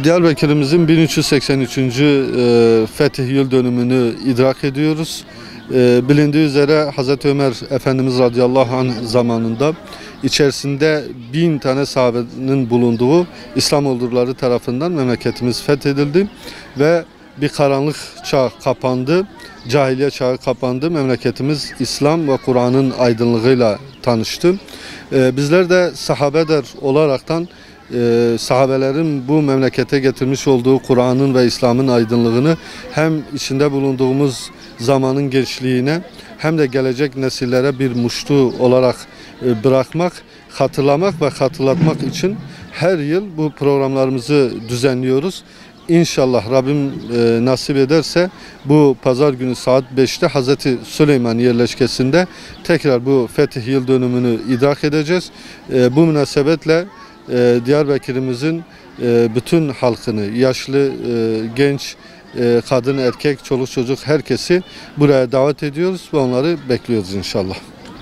Diyarbakır'ımızın 1383. Fetih Yıl Dönümünü idrak ediyoruz. Bilindiği üzere Hz. Ömer Efendimiz radıyallahu anh zamanında içerisinde 1000 tane sahabenin bulunduğu İslam orduları tarafından memleketimiz fethedildi ve bir karanlık çağ kapandı, cahiliye çağı kapandı. Memleketimiz İslam ve Kur'an'ın aydınlığıyla tanıştı. Bizler de sahabeler olaraktan sahabelerin bu memlekete getirmiş olduğu Kur'an'ın ve İslam'ın aydınlığını hem içinde bulunduğumuz zamanın gençliğine hem de gelecek nesillere bir muştu olarak bırakmak, hatırlamak ve hatırlatmak için her yıl bu programlarımızı düzenliyoruz. İnşallah Rabbim nasip ederse bu pazar günü saat 5'te Hazreti Süleyman yerleşkesinde tekrar bu Fetih Yıl Dönümünü idrak edeceğiz. Bu münasebetle Diyarbakır'ımızın bütün halkını, yaşlı, genç, kadın, erkek, çoluk çocuk herkesi buraya davet ediyoruz ve onları bekliyoruz inşallah.